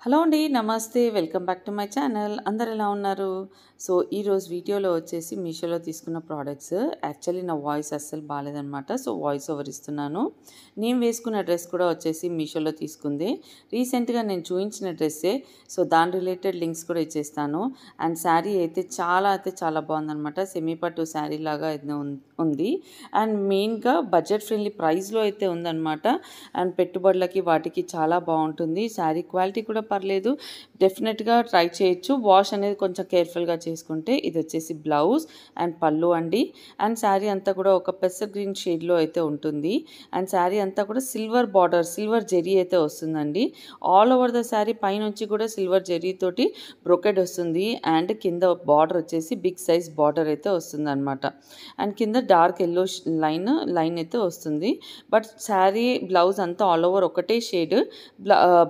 Hello అండి, నమస్తే. Welcome back to my channel. అందరు ఎలా ఉన్నారు? సో ఈరోజు వీడియోలో వచ్చేసి మీషోలో తీసుకున్న ప్రోడక్ట్స్. యాక్చువల్లీ నా వాయిస్ అస్సలు బాగాలేదనమాట. సో వాయిస్ ఓవర్ ఇస్తున్నాను. నేను వేసుకున్న డ్రెస్ కూడా వచ్చేసి మీషోలో తీసుకుంది. రీసెంట్గా నేను చూపించిన డ్రెస్సే. సో దాని రిలేటెడ్ లింక్స్ కూడా ఇచ్చేస్తాను. అండ్ శారీ అయితే చాలా బాగుందనమాట. సెమీ పట్టు శారీ లాగా అయితే ఉంది. అండ్ మెయిన్గా బడ్జెట్ ఫ్రెండ్లీ ప్రైస్లో అయితే ఉందన్నమాట. అండ్ పెట్టుబడులకి వాటికి చాలా బాగుంటుంది. శారీ క్వాలిటీ కూడా పర్లేదు, డెఫినెట్గా ట్రై చేయొచ్చు. వాష్ అనేది కొంచెం కేర్ఫుల్గా చేసుకుంటే. ఇది వచ్చేసి బ్లౌజ్ అండ్ పళ్ళు అండి. అండ్ శారీ అంతా కూడా ఒక పెసర్ గ్రీన్ షేడ్లో అయితే ఉంటుంది. అండ్ శారీ అంతా కూడా సిల్వర్ బార్డర్, సిల్వర్ జెరీ అయితే వస్తుందండి. ఆల్ ఓవర్ ద శారీ పైనుంచి కూడా సిల్వర్ జెరీ తోటి బ్రొకెడ్ వస్తుంది. అండ్ కింద బార్డర్ వచ్చేసి బిగ్ సైజ్ బార్డర్ అయితే వస్తుంది అనమాట. అండ్ కింద డార్క్ ఎల్లో లైన్ అయితే వస్తుంది. బట్ శారీ బ్లౌజ్ అంతా ఆల్ ఓవర్ ఒకటే షేడ్,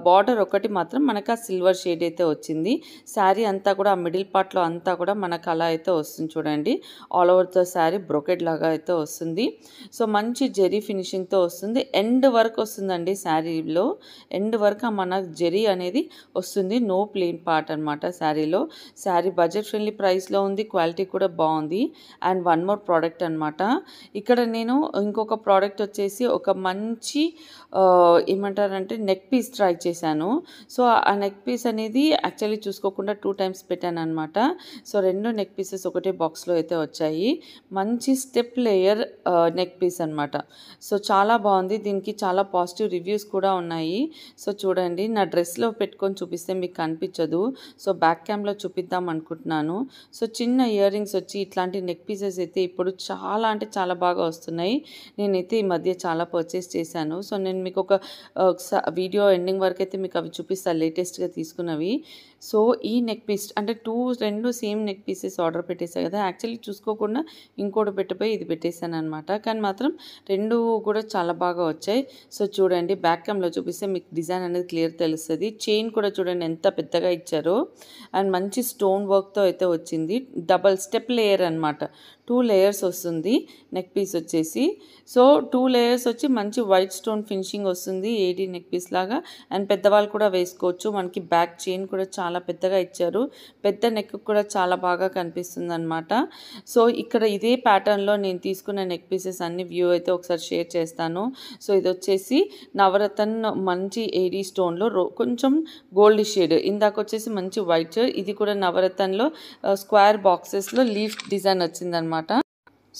బార్డర్ ఒకటి మాత్రం మనకు ఆ సిల్వర్ షేడ్ అయితే వచ్చింది. శారీ అంతా కూడా ఆ మిడిల్ పార్ట్లో అంతా కూడా మనకు అలా అయితే వస్తుంది చూడండి. All over the sari brocade లాగా అయితే వస్తుంది. సో మంచి జెరీ ఫినిషింగ్తో వస్తుంది. ఎండ్ వర్క్ వస్తుందండి శారీలో. ఎండ్ వర్క్ మన జెరీ అనేది వస్తుంది. నో ప్లెయిన్ పార్ట్ అనమాట శారీలో. శారీ బడ్జెట్ ఫ్రెండ్లీ ప్రైస్లో ఉంది. క్వాలిటీ కూడా బాగుంది. అండ్ వన్ మోర్ ప్రోడక్ట్ అనమాట. ఇక్కడ నేను ఇంకొక ప్రోడక్ట్ వచ్చేసి ఒక మంచి ఏమంటారంటే నెక్ పీస్ ట్రై చేశాను. సో ఆ నెక్ పీస్ అనేది యాక్చువల్లీ చూసుకోకుండా 2 టైమ్స్ పెట్టాను అనమాట. సో 2 నెక్ పీసెస్ ఒకటే బాక్స్లో అయితే వచ్చాయి. మంచి స్టెప్ లేయర్ నెక్ పీస్ అనమాట. సో చాలా బాగుంది. దీనికి చాలా పాజిటివ్ రివ్యూస్ కూడా ఉన్నాయి. సో చూడండి, నా డ్రెస్లో పెట్టుకొని చూపిస్తే మీకు కనిపించదు. సో బ్యాక్ క్యామ్లో చూపిద్దాం అనుకుంటున్నాను. సో చిన్న ఇయర్ రింగ్స్ వచ్చి ఇట్లాంటి నెక్ పీసెస్ అయితే ఇప్పుడు చాలా అంటే చాలా బాగా వస్తున్నాయి. నేనైతే ఈ మధ్య చాలా పర్చేస్ చేశాను. సో నేను మీకు ఒక వీడియో ఎండింగ్ వరకు అయితే మీకు అవి చూపిస్తాను, లేటెస్ట్గా తీసుకున్నవి. సో ఈ నెక్ పీస్ అంటే రెండు సేమ్ నెక్ పీసెస్ ఆర్డర్ పెట్టేసాను కదా. యాక్చువల్లీ చూసుకోకుండా ఇంకోటి పెట్టిపోయి ఇది పెట్టేశాను అనమాట. కానీ మాత్రం రెండు కూడా చాలా బాగా వచ్చాయి. సో చూడండి, బ్యాక్ క్యామ్లో చూపిస్తే మీకు డిజైన్ అనేది క్లియర్ తెలుస్తుంది. చైన్ కూడా చూడండి ఎంత పెద్దగా ఇచ్చారో. అండ్ మంచి స్టోన్ వర్క్తో అయితే వచ్చింది. డబల్ స్టెప్ లేయర్ అనమాట. 2 లేయర్స్ వస్తుంది నెక్ పీస్ వచ్చేసి. సో 2 లేయర్స్ వచ్చి మంచి వైట్ స్టోన్ ఫినిషింగ్ వస్తుంది. ఏడీ నెక్ పీస్ లాగా. అండ్ పెద్దవాళ్ళు కూడా వేసుకోవచ్చు. మనకి బ్యాక్ చైన్ కూడా చాలా పెద్దగా ఇచ్చారు. పెద్ద నెక్ కూడా చాలా బాగా కనిపిస్తుంది అనమాట. సో ఇక్కడ ఇదే ప్యాటర్న్లో నేను తీసుకున్న నెక్ పీసెస్ అన్ని వ్యూ అయితే ఒకసారి షేర్ చేస్తాను. సో ఇది వచ్చేసి నవరత్న మంచి ఏడీ స్టోన్లో కొంచెం గోల్డ్ షేడ్. ఇందాక వచ్చేసి మంచి వైట్. ఇది కూడా నవరత్నంలో స్క్వేర్ బాక్సెస్లో లీఫ్ డిజైన్ వచ్చిందనమాట.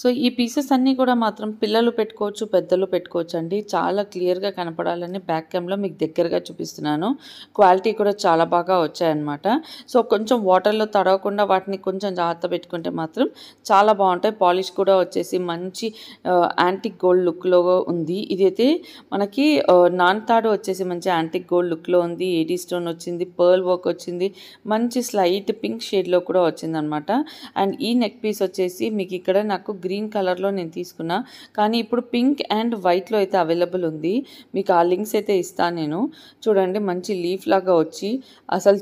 సో ఈ పీసెస్ అన్నీ కూడా మాత్రం పిల్లలు పెట్టుకోవచ్చు, పెద్దలు పెట్టుకోవచ్చు అండి. చాలా క్లియర్గా కనపడాలని బ్యాక్ క్యామ్లో మీకు దగ్గరగా చూపిస్తున్నాను. క్వాలిటీ కూడా చాలా బాగా వచ్చాయన్నమాట. సో కొంచెం వాటర్లో తడవకుండా వాటిని కొంచెం జాగ్రత్త పెట్టుకుంటే మాత్రం చాలా బాగుంటాయి. పాలిష్ కూడా వచ్చేసి మంచి యాంటిక్ గోల్డ్ లుక్లో ఉంది. ఇదైతే మనకి నాన్ తాడు వచ్చేసి మంచి యాంటిక్ గోల్డ్ లుక్లో ఉంది. ఏడీ స్టోన్ వచ్చింది, పర్ల్ వర్క్ వచ్చింది, మంచి స్లైట్ పింక్ షేడ్లో కూడా వచ్చిందనమాట. అండ్ ఈ నెక్ పీస్ వచ్చేసి మీకు ఇక్కడ నాకు గ్రీన్ కలర్లో నేను తీసుకున్నా, కానీ ఇప్పుడు పింక్ అండ్ వైట్లో అయితే అవైలబుల్ ఉంది. మీకు ఆ లింక్స్ అయితే ఇస్తాను నేను. చూడండి, మంచి లీఫ్ లాగా వచ్చి అసలు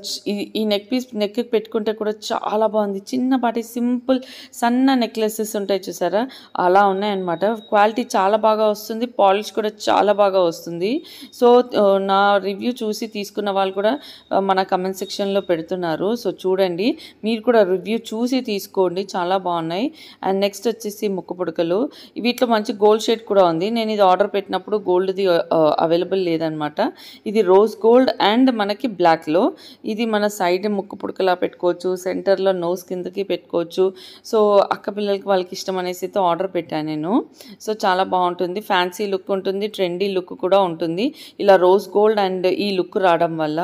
ఈ నెక్ పీస్ నెక్ పెట్టుకుంటే కూడా చాలా బాగుంది. చిన్నపాటి సింపుల్ సన్న నెక్లెసెస్ ఉంటాయి చూసారా, అలా ఉన్నాయన్నమాట. క్వాలిటీ చాలా బాగా వస్తుంది. పాలిష్ కూడా చాలా బాగా వస్తుంది. సో నా రివ్యూ చూసి తీసుకున్న వాళ్ళు కూడా మన కమెంట్ సెక్షన్లో పెడుతున్నారు. సో చూడండి, మీరు కూడా రివ్యూ చూసి తీసుకోండి, చాలా బాగున్నాయి. అండ్ నెక్స్ట్ వచ్చేసి ముక్కు పుడకలు. వీటిలో మంచి గోల్డ్ షేడ్ కూడా ఉంది. నేను ఇది ఆర్డర్ పెట్టినప్పుడు గోల్డ్ది అవైలబుల్ లేదనమాట. ఇది రోజ్ గోల్డ్ అండ్ మనకి బ్లాక్లో. ఇది మన సైడ్ ముక్కు పుడకలా పెట్టుకోవచ్చు, సెంటర్లో నోస్ కిందకి పెట్టుకోవచ్చు. సో అక్క పిల్లలకి వాళ్ళకి ఇష్టం అనేసి అయితే ఆర్డర్ పెట్టాను నేను. సో చాలా బాగుంటుంది. ఫ్యాన్సీ లుక్ ఉంటుంది, ట్రెండీ లుక్ కూడా ఉంటుంది ఇలా రోజ్ గోల్డ్ అండ్ ఈ లుక్ రావడం వల్ల.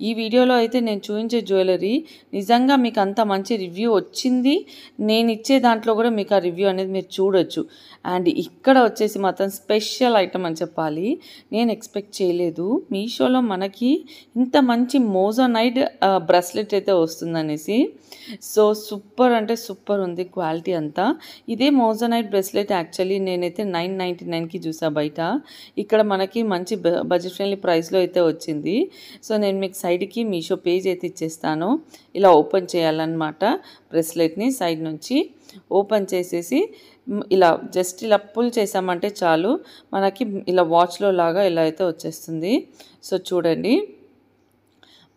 ఈ వీడియోలో అయితే నేను చూపించే జ్యువెలరీ నిజంగా మీకు అంత మంచి రివ్యూ వచ్చింది. నేను ఇచ్చే దాంట్లో కూడా మీకు ఆ రివ్యూ అనేది మీరు చూడొచ్చు. అండ్ ఇక్కడ వచ్చేసి మాత్రం స్పెషల్ ఐటమ్ అని చెప్పాలి. నేను ఎక్స్పెక్ట్ చేయలేదు మీషోలో మనకి ఇంత మంచి మోజోనైట్ బ్రాస్లెట్ అయితే వస్తుందనేసి. సో సూపర్ అంటే సూపర్ ఉంది క్వాలిటీ అంతా. ఇదే మోజోనైట్ బ్రాస్లెట్ యాక్చువల్లీ నేనైతే 999కి చూసా బయట. ఇక్కడ మనకి మంచి బడ్జెట్ ఫ్రెండ్లీ ప్రైస్లో అయితే వచ్చింది. సో నేను మీకు సైడ్కి మీషో పేజ్ అయితే ఇచ్చేస్తాను. ఇలా ఓపెన్ చేయాలన్నమాట. బ్రాస్లెట్ని సైడ్ నుంచి ఓపెన్ చేసేసి ఇలా జస్ట్ ఇలా పుల్ చేసామంటే చాలు, మనకి ఇలా వాచ్లో లాగా ఇలా అయితే వచ్చేస్తుంది. సో చూడండి,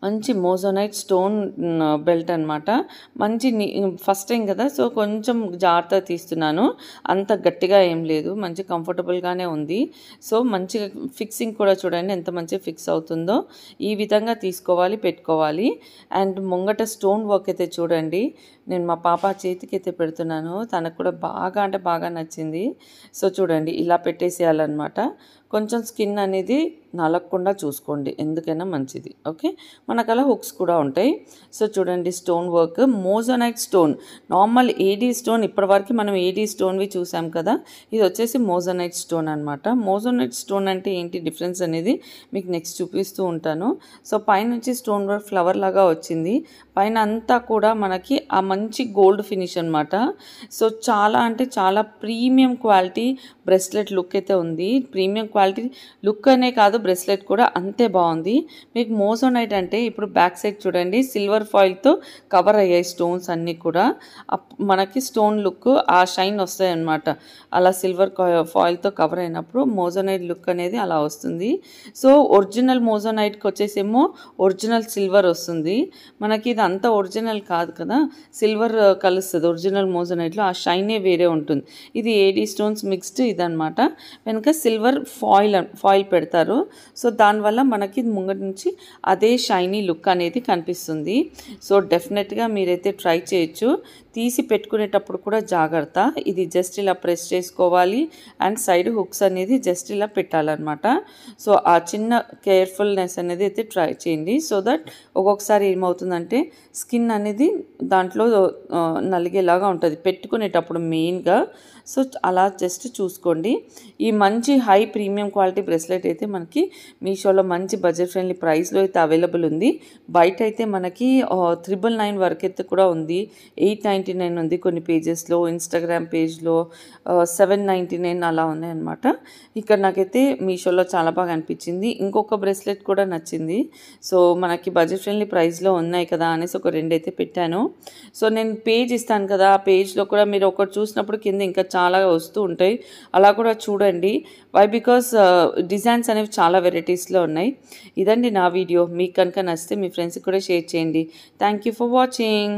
మంచి మోజోనైట్ స్టోన్ బెల్ట్ అనమాట. మంచి ఫస్ట్ టైం కదా, సో కొంచెం జాగ్రత్తగా తీస్తున్నాను. అంత గట్టిగా ఏం లేదు, మంచి కంఫర్టబుల్గానే ఉంది. సో మంచిగా ఫిక్సింగ్ కూడా చూడండి ఎంత మంచిగా ఫిక్స్ అవుతుందో. ఈ విధంగా తీసుకోవాలి, పెట్టుకోవాలి. అండ్ ముంగట స్టోన్ వర్క్ అయితే చూడండి, నేను మా పాప చేతికి అయితే పెడుతున్నాను, తనకు కూడా బాగా అంటే బాగా నచ్చింది. సో చూడండి ఇలా పెట్టేసేయాలన్నమాట. కొంచెం స్కిన్ అనేది నలగకుండా చూసుకోండి, ఎందుకైనా మంచిది. ఓకే, మనకు అలా హుక్స్ కూడా ఉంటాయి. సో చూడండి stone work, మోజోనైట్ stone. Normal AD stone ఇప్పటివరకు మనం ఏడీ స్టోన్వి చూసాం కదా, ఇది వచ్చేసి మోజోనైట్ స్టోన్ అనమాట. మోజోనైట్ స్టోన్ అంటే ఏంటి డిఫరెన్స్ అనేది మీకు నెక్స్ట్ చూపిస్తూ ఉంటాను. సో పైనుంచి స్టోన్ వర్క్ ఫ్లవర్ లాగా వచ్చింది, పైన అంతా కూడా మనకి ఆ మంచి గోల్డ్ ఫినిష్ అనమాట. సో చాలా అంటే చాలా ప్రీమియం క్వాలిటీ బ్రెస్లెట్ లుక్ అయితే ఉంది. ప్రీమియం క్వాలిటీ లుక్ అనే కాదు, బ్రెస్లెట్ కూడా అంతే బాగుంది. మీకు మోజోనైట్ అంటే ఇప్పుడు బ్యాక్ సైడ్ చూడండి సిల్వర్ ఫాయిల్తో కవర్ అయ్యాయి స్టోన్స్ అన్నీ కూడా. మనకి స్టోన్ లుక్ ఆ షైన్ వస్తాయి అన్నమాట. అలా సిల్వర్ ఫాయిల్తో కవర్ అయినప్పుడు మోజోనైట్ లుక్ అనేది అలా వస్తుంది. సో ఒరిజినల్ మోజోనైట్కి వచ్చేసేమో ఒరిజినల్ సిల్వర్ వస్తుంది. మనకి ఇది అంతా ఒరిజినల్ కాదు కదా, సిల్వర్ కలుస్తుంది ఒరిజినల్ మోజోనైట్లో, ఆ షైనే వేరే ఉంటుంది. ఇది ఏడీ స్టోన్స్ మిక్స్డ్ ఇదనమాట. వెనుక సిల్వర్ ఫాయిల్ పెడతారు. సో దానివల్ల మనకి ముంగటి నుంచి అదే షైనీ లుక్ అనేది కనిపిస్తుంది. సో డెఫినెట్గా మీరైతే ట్రై చేయొచ్చు. తీసి పెట్టుకునేటప్పుడు కూడా జాగ్రత్త, ఇది జస్ట్ ఇలా ప్రెస్ చేసుకోవాలి అండ్ సైడ్ హుక్స్ అనేది జస్ట్ ఇలా పెట్టాలన్నమాట. సో ఆ చిన్న కేర్ఫుల్నెస్ అనేది అయితే ట్రై చేయండి. సో దట్ ఒక్కొక్కసారి ఏమవుతుందంటే స్కిన్ అనేది దాంట్లో నలిగేలాగా ఉంటుంది పెట్టుకునేటప్పుడు మెయిన్గా. సో అలా జస్ట్ చూసుకోండి. ఈ మంచి హై ప్రీమియం క్వాలిటీ బ్రెస్లెట్ అయితే మనకి మీషోలో మంచి బడ్జెట్ ఫ్రెండ్లీ ప్రైస్లో అయితే అవైలబుల్ ఉంది. బయట అయితే మనకి 999 వరకు అయితే కూడా ఉంది, 899 ఉంది కొన్ని పేజెస్లో, ఇన్స్టాగ్రామ్ పేజ్లో 799 అలా ఉన్నాయన్నమాట. ఇక్కడ నాకైతే మీషోలో చాలా బాగా అనిపించింది. ఇంకొక బ్రెస్లెట్ కూడా నచ్చింది. సో మనకి బడ్జెట్ ఫ్రెండ్లీ ప్రైస్లో ఉన్నాయి కదా అనేసి ఒక 2 అయితే పెట్టాను. సో నేను పేజ్ ఇస్తాను కదా, ఆ పేజ్లో కూడా మీరు ఒకటి చూసినప్పుడు కింద ఇంకా చాలా వస్తూ ఉంటాయి, అలా కూడా చూడండి. వై బికాస్ డిజైన్స్ అనేవి చాలా వెరైటీస్లో ఉన్నాయి. ఇదండి నా వీడియో. మీకు కనుక నచ్చితే మీ ఫ్రెండ్స్కి కూడా షేర్ చేయండి. Thank you for watching.